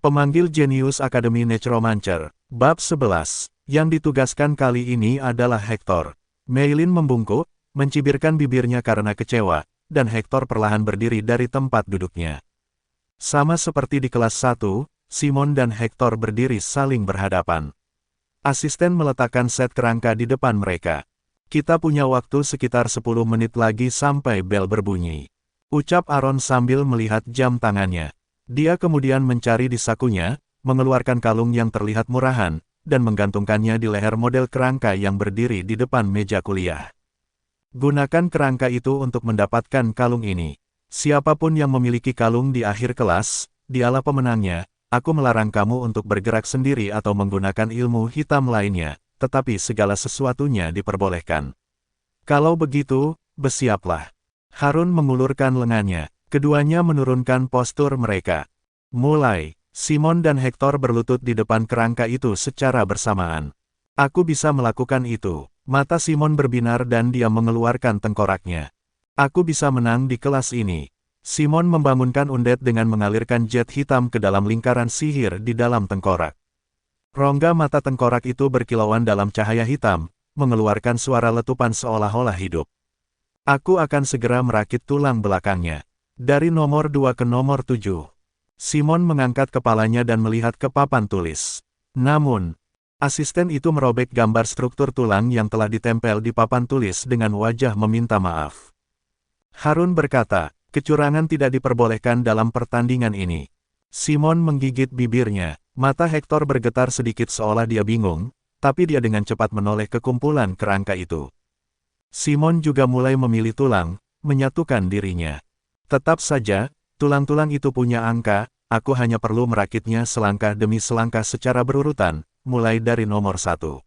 Pemanggil Jenius Akademi Necromancer, Bab 11. Yang ditugaskan kali ini adalah Hector. Meilin membungkuk, mencibirkan bibirnya karena kecewa, dan Hector perlahan berdiri dari tempat duduknya. Sama seperti di kelas 1, Simon dan Hector berdiri saling berhadapan. Asisten meletakkan set kerangka di depan mereka. Kita punya waktu sekitar 10 menit lagi sampai bel berbunyi, ucap Aaron sambil melihat jam tangannya. Dia kemudian mencari di sakunya, mengeluarkan kalung yang terlihat murahan, dan menggantungkannya di leher model kerangka yang berdiri di depan meja kuliah. Gunakan kerangka itu untuk mendapatkan kalung ini. Siapapun yang memiliki kalung di akhir kelas, dialah pemenangnya. Aku melarang kamu untuk bergerak sendiri atau menggunakan ilmu hitam lainnya, tetapi segala sesuatunya diperbolehkan. Kalau begitu, bersiaplah. Harun mengulurkan lengannya. Keduanya menurunkan postur mereka. Mulai, Simon dan Hector berlutut di depan kerangka itu secara bersamaan. Aku bisa melakukan itu. Mata Simon berbinar dan dia mengeluarkan tengkoraknya. Aku bisa menang di kelas ini. Simon membangunkan undet dengan mengalirkan jet hitam ke dalam lingkaran sihir di dalam tengkorak. Rongga mata tengkorak itu berkilauan dalam cahaya hitam, mengeluarkan suara letupan seolah-olah hidup. Aku akan segera merakit tulang belakangnya. Dari nomor 2 ke nomor 7. Simon mengangkat kepalanya dan melihat ke papan tulis. Namun, asisten itu merobek gambar struktur tulang yang telah ditempel di papan tulis dengan wajah meminta maaf. Harun berkata, kecurangan tidak diperbolehkan dalam pertandingan ini. Simon menggigit bibirnya. Mata Hector bergetar sedikit seolah dia bingung, tapi dia dengan cepat menoleh ke kumpulan kerangka itu. Simon juga mulai memilih tulang, menyatukan dirinya. Tetap saja, tulang-tulang itu punya angka, aku hanya perlu merakitnya selangkah demi selangkah secara berurutan, mulai dari nomor 1.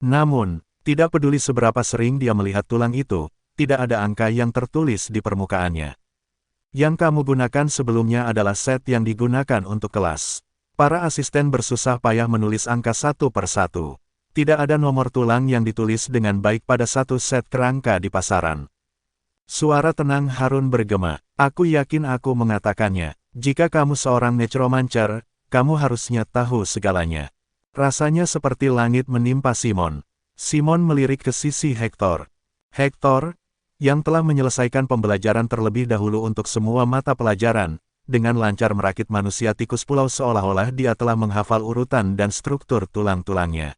Namun, tidak peduli seberapa sering dia melihat tulang itu, tidak ada angka yang tertulis di permukaannya. Yang kamu gunakan sebelumnya adalah set yang digunakan untuk kelas. Para asisten bersusah payah menulis angka satu per satu. Tidak ada nomor tulang yang ditulis dengan baik pada satu set kerangka di pasaran. Suara tenang Harun bergema. Aku yakin aku mengatakannya. Jika kamu seorang necromancer, kamu harusnya tahu segalanya. Rasanya seperti langit menimpa Simon. Simon melirik ke sisi Hector. Hector, yang telah menyelesaikan pembelajaran terlebih dahulu untuk semua mata pelajaran, dengan lancar merakit manusia tikus pulau seolah-olah dia telah menghafal urutan dan struktur tulang-tulangnya.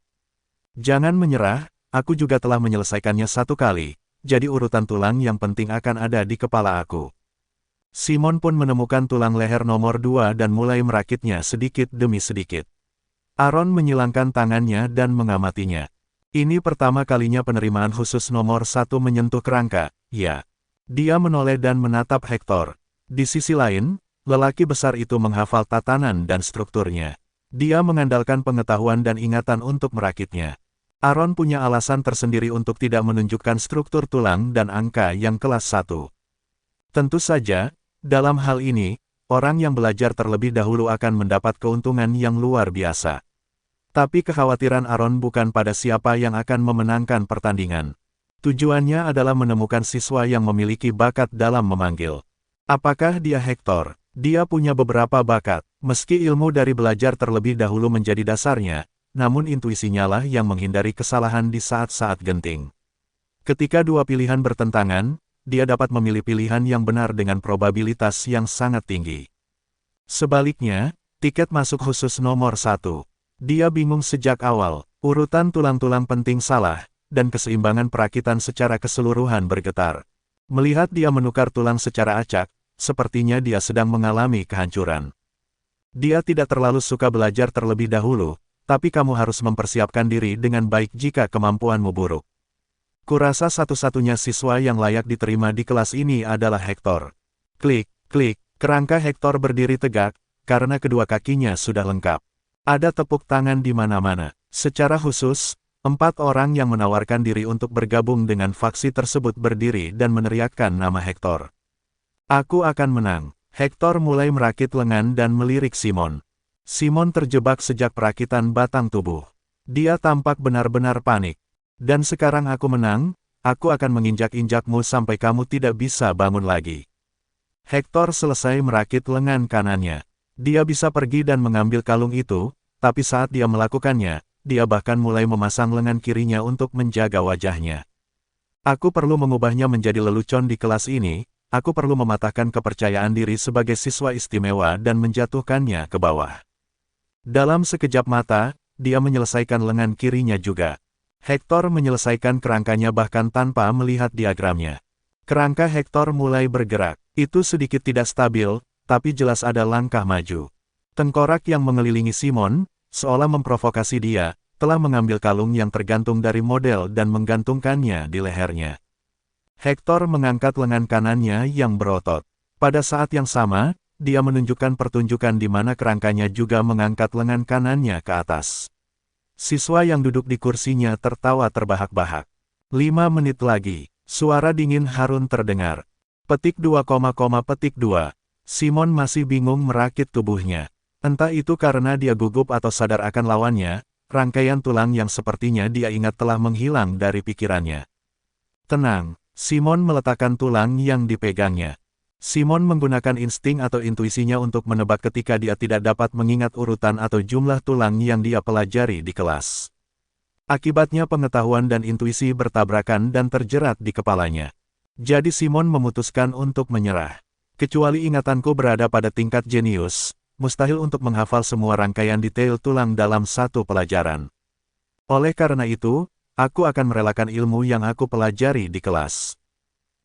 Jangan menyerah, aku juga telah menyelesaikannya satu kali. Jadi urutan tulang yang penting akan ada di kepala aku. Simon pun menemukan tulang leher nomor 2 dan mulai merakitnya sedikit demi sedikit. Aaron menyilangkan tangannya dan mengamatinya. Ini pertama kalinya penerimaan khusus nomor 1 menyentuh kerangka, ya. Dia menoleh dan menatap Hector. Di sisi lain, lelaki besar itu menghafal tatanan dan strukturnya. Dia mengandalkan pengetahuan dan ingatan untuk merakitnya. Aaron punya alasan tersendiri untuk tidak menunjukkan struktur tulang dan angka yang kelas 1. Tentu saja, dalam hal ini, orang yang belajar terlebih dahulu akan mendapat keuntungan yang luar biasa. Tapi kekhawatiran Aaron bukan pada siapa yang akan memenangkan pertandingan. Tujuannya adalah menemukan siswa yang memiliki bakat dalam memanggil. Apakah dia Hector? Dia punya beberapa bakat, meski ilmu dari belajar terlebih dahulu menjadi dasarnya. Namun intuisinya lah yang menghindari kesalahan di saat-saat genting. Ketika dua pilihan bertentangan, dia dapat memilih pilihan yang benar dengan probabilitas yang sangat tinggi. Sebaliknya, tiket masuk khusus nomor 1. Dia bingung sejak awal, urutan tulang-tulang penting salah, dan keseimbangan perakitan secara keseluruhan bergetar. Melihat dia menukar tulang secara acak, sepertinya dia sedang mengalami kehancuran. Dia tidak terlalu suka belajar terlebih dahulu, tapi kamu harus mempersiapkan diri dengan baik jika kemampuanmu buruk. Kurasa satu-satunya siswa yang layak diterima di kelas ini adalah Hector. Klik, klik, kerangka Hector berdiri tegak, karena kedua kakinya sudah lengkap. Ada tepuk tangan di mana-mana. Secara khusus, 4 orang yang menawarkan diri untuk bergabung dengan faksi tersebut berdiri dan meneriakkan nama Hector. Aku akan menang. Hector mulai merakit lengan dan melirik Simon. Simon terjebak sejak perakitan batang tubuh. Dia tampak benar-benar panik. Dan sekarang aku menang, aku akan menginjak-injakmu sampai kamu tidak bisa bangun lagi. Hector selesai merakit lengan kanannya. Dia bisa pergi dan mengambil kalung itu, tapi saat dia melakukannya, dia bahkan mulai memasang lengan kirinya untuk menjaga wajahnya. Aku perlu mengubahnya menjadi lelucon di kelas ini, aku perlu mematahkan kepercayaan diri sebagai siswa istimewa dan menjatuhkannya ke bawah. Dalam sekejap mata, dia menyelesaikan lengan kirinya juga. Hector menyelesaikan kerangkanya bahkan tanpa melihat diagramnya. Kerangka Hector mulai bergerak. Itu sedikit tidak stabil, tapi jelas ada langkah maju. Tengkorak yang mengelilingi Simon, seolah memprovokasi dia, telah mengambil kalung yang tergantung dari model dan menggantungkannya di lehernya. Hector mengangkat lengan kanannya yang berotot. Pada saat yang sama, dia menunjukkan pertunjukan di mana kerangkanya juga mengangkat lengan kanannya ke atas. Siswa yang duduk di kursinya tertawa terbahak-bahak. 5 menit lagi, suara dingin Harun terdengar. Petik 2, petik 2. Simon masih bingung merakit tubuhnya. Entah itu karena dia gugup atau sadar akan lawannya, rangkaian tulang yang sepertinya dia ingat telah menghilang dari pikirannya. Tenang, Simon meletakkan tulang yang dipegangnya. Simon menggunakan insting atau intuisinya untuk menebak ketika dia tidak dapat mengingat urutan atau jumlah tulang yang dia pelajari di kelas. Akibatnya pengetahuan dan intuisi bertabrakan dan terjerat di kepalanya. Jadi Simon memutuskan untuk menyerah. Kecuali ingatanku berada pada tingkat jenius, mustahil untuk menghafal semua rangkaian detail tulang dalam satu pelajaran. Oleh karena itu, aku akan merelakan ilmu yang aku pelajari di kelas.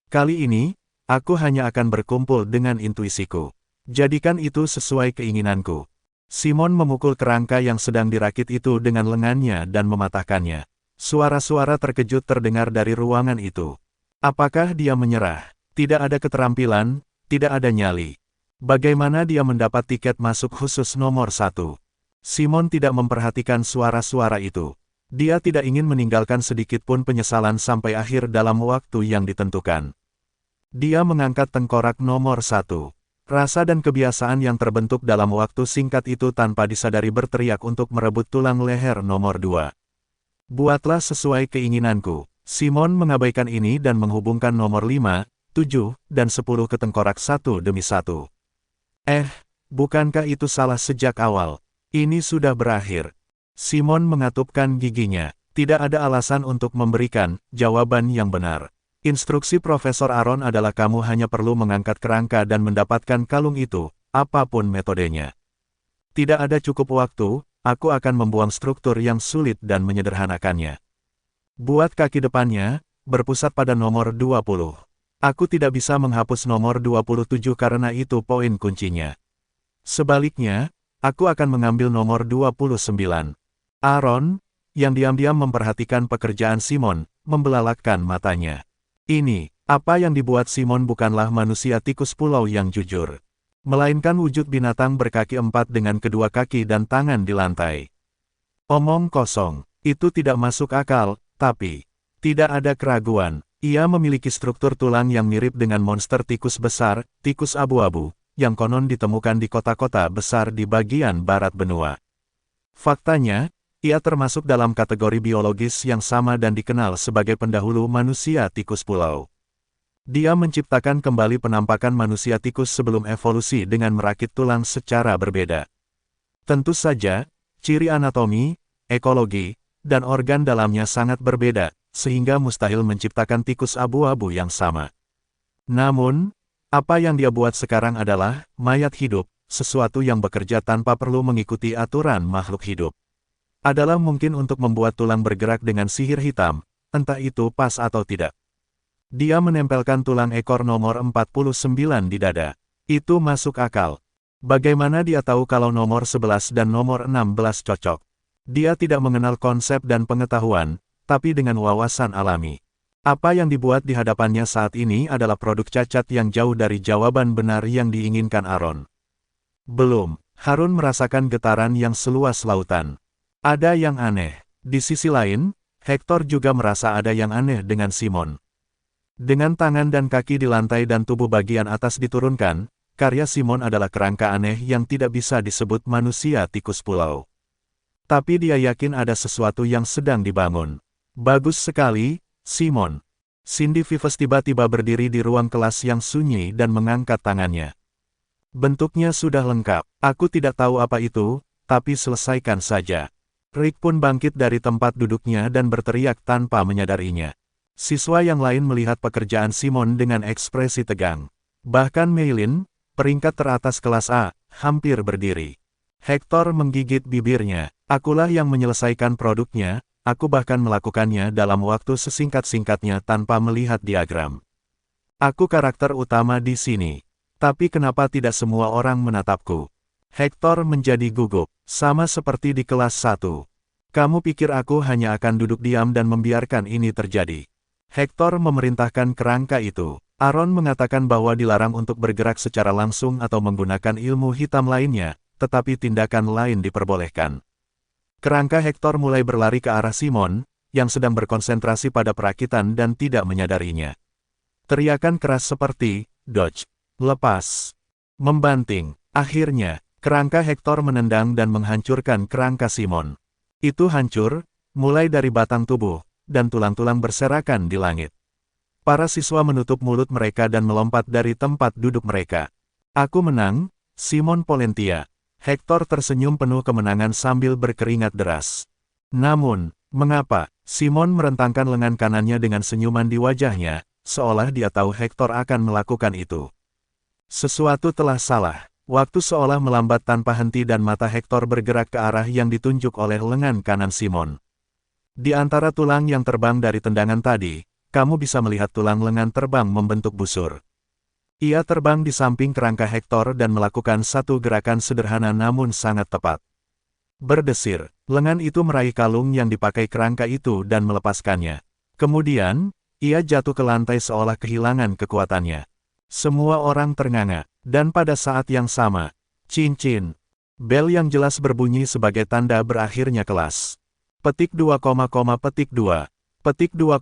Kali ini, aku hanya akan berkumpul dengan intuisiku. Jadikan itu sesuai keinginanku. Simon memukul kerangka yang sedang dirakit itu dengan lengannya dan mematahkannya. Suara-suara terkejut terdengar dari ruangan itu. Apakah dia menyerah? Tidak ada keterampilan, tidak ada nyali. Bagaimana dia mendapat tiket masuk khusus nomor 1? Simon tidak memperhatikan suara-suara itu. Dia tidak ingin meninggalkan sedikit pun penyesalan sampai akhir dalam waktu yang ditentukan. Dia mengangkat tengkorak nomor 1. Rasa dan kebiasaan yang terbentuk dalam waktu singkat itu tanpa disadari berteriak untuk merebut tulang leher nomor 2. Buatlah sesuai keinginanku. Simon mengabaikan ini dan menghubungkan nomor 5, 7, dan 10 ke tengkorak satu demi satu. Bukankah itu salah sejak awal? Ini sudah berakhir. Simon mengatupkan giginya. Tidak ada alasan untuk memberikan jawaban yang benar. Instruksi Profesor Aaron adalah kamu hanya perlu mengangkat kerangka dan mendapatkan kalung itu, apapun metodenya. Tidak ada cukup waktu, aku akan membuang struktur yang sulit dan menyederhanakannya. Buat kaki depannya, berpusat pada nomor 20. Aku tidak bisa menghapus nomor 27 karena itu poin kuncinya. Sebaliknya, aku akan mengambil nomor 29. Aaron, yang diam-diam memperhatikan pekerjaan Simon, membelalakkan matanya. Ini, apa yang dibuat Simon bukanlah manusia tikus pulau yang jujur. Melainkan wujud binatang berkaki 4 dengan kedua kaki dan tangan di lantai. Omong kosong, itu tidak masuk akal, tapi tidak ada keraguan. Ia memiliki struktur tulang yang mirip dengan monster tikus besar, tikus abu-abu, yang konon ditemukan di kota-kota besar di bagian barat benua. Faktanya, ia termasuk dalam kategori biologis yang sama dan dikenal sebagai pendahulu manusia tikus pulau. Dia menciptakan kembali penampakan manusia tikus sebelum evolusi dengan merakit tulang secara berbeda. Tentu saja, ciri anatomi, ekologi, dan organ dalamnya sangat berbeda, sehingga mustahil menciptakan tikus abu-abu yang sama. Namun, apa yang dia buat sekarang adalah mayat hidup, sesuatu yang bekerja tanpa perlu mengikuti aturan makhluk hidup. Adalah mungkin untuk membuat tulang bergerak dengan sihir hitam, entah itu pas atau tidak. Dia menempelkan tulang ekor nomor 49 di dada. Itu masuk akal. Bagaimana dia tahu kalau nomor 11 dan nomor 16 cocok? Dia tidak mengenal konsep dan pengetahuan, tapi dengan wawasan alami. Apa yang dibuat di hadapannya saat ini adalah produk cacat yang jauh dari jawaban benar yang diinginkan Aaron. Belum, Harun merasakan getaran yang seluas lautan. Ada yang aneh. Di sisi lain, Hector juga merasa ada yang aneh dengan Simon. Dengan tangan dan kaki di lantai dan tubuh bagian atas diturunkan, karya Simon adalah kerangka aneh yang tidak bisa disebut manusia tikus pulau. Tapi dia yakin ada sesuatu yang sedang dibangun. Bagus sekali, Simon. Cindy Vives tiba-tiba berdiri di ruang kelas yang sunyi dan mengangkat tangannya. Bentuknya sudah lengkap. Aku tidak tahu apa itu, tapi selesaikan saja. Rick pun bangkit dari tempat duduknya dan berteriak tanpa menyadarinya. Siswa yang lain melihat pekerjaan Simon dengan ekspresi tegang. Bahkan Meilin, peringkat teratas kelas A, hampir berdiri. Hector menggigit bibirnya. Akulah yang menyelesaikan produknya, aku bahkan melakukannya dalam waktu sesingkat-singkatnya tanpa melihat diagram. Aku karakter utama di sini. Tapi kenapa tidak semua orang menatapku? Hector menjadi gugup, sama seperti di kelas 1. Kamu pikir aku hanya akan duduk diam dan membiarkan ini terjadi? Hector memerintahkan kerangka itu. Aaron mengatakan bahwa dilarang untuk bergerak secara langsung atau menggunakan ilmu hitam lainnya, tetapi tindakan lain diperbolehkan. Kerangka Hector mulai berlari ke arah Simon, yang sedang berkonsentrasi pada perakitan dan tidak menyadarinya. Teriakan keras seperti, dodge, lepas, membanting. Akhirnya, kerangka Hector menendang dan menghancurkan kerangka Simon. Itu hancur, mulai dari batang tubuh, dan tulang-tulang berserakan di langit. Para siswa menutup mulut mereka dan melompat dari tempat duduk mereka. Aku menang, Simon Polentia. Hector tersenyum penuh kemenangan sambil berkeringat deras. Namun, mengapa? Simon merentangkan lengan kanannya dengan senyuman di wajahnya, seolah dia tahu Hector akan melakukan itu. Sesuatu telah salah. Waktu seolah melambat tanpa henti dan mata Hector bergerak ke arah yang ditunjuk oleh lengan kanan Simon. Di antara tulang yang terbang dari tendangan tadi, kamu bisa melihat tulang lengan terbang membentuk busur. Ia terbang di samping kerangka Hector dan melakukan satu gerakan sederhana namun sangat tepat. Berdesir, lengan itu meraih kalung yang dipakai kerangka itu dan melepaskannya. Kemudian, ia jatuh ke lantai seolah kehilangan kekuatannya. Semua orang ternganga, dan pada saat yang sama, cincin, bel yang jelas berbunyi sebagai tanda berakhirnya kelas. Petik 2, petik 2, petik 2,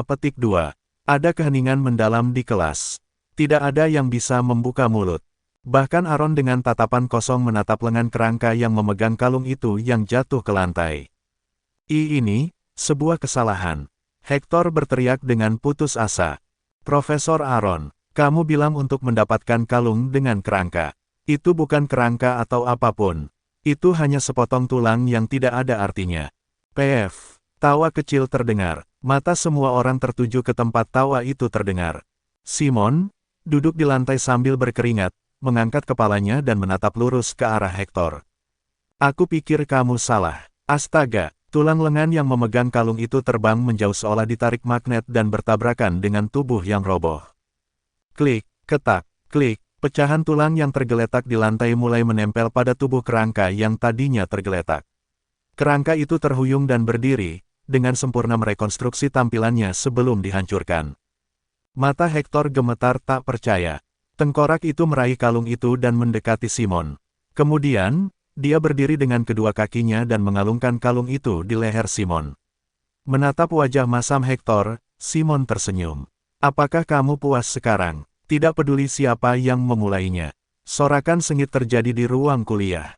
petik 2. Ada keheningan mendalam di kelas. Tidak ada yang bisa membuka mulut. Bahkan Aaron dengan tatapan kosong menatap lengan kerangka yang memegang kalung itu yang jatuh ke lantai. Ini, sebuah kesalahan. Hector berteriak dengan putus asa. Profesor Aaron, kamu bilang untuk mendapatkan kalung dengan kerangka. Itu bukan kerangka atau apapun. Itu hanya sepotong tulang yang tidak ada artinya. PF. Tawa kecil terdengar. Mata semua orang tertuju ke tempat tawa itu terdengar. Simon, duduk di lantai sambil berkeringat, mengangkat kepalanya dan menatap lurus ke arah Hector. Aku pikir kamu salah. Astaga, tulang lengan yang memegang kalung itu terbang menjauh seolah ditarik magnet dan bertabrakan dengan tubuh yang roboh. Klik, ketak, klik, pecahan tulang yang tergeletak di lantai mulai menempel pada tubuh kerangka yang tadinya tergeletak. Kerangka itu terhuyung dan berdiri, dengan sempurna merekonstruksi tampilannya sebelum dihancurkan. Mata Hector gemetar tak percaya. Tengkorak itu meraih kalung itu dan mendekati Simon. Kemudian, dia berdiri dengan kedua kakinya dan mengalungkan kalung itu di leher Simon. Menatap wajah masam Hector, Simon tersenyum. Apakah kamu puas sekarang? Tidak peduli siapa yang memulainya. Sorakan sengit terjadi di ruang kuliah.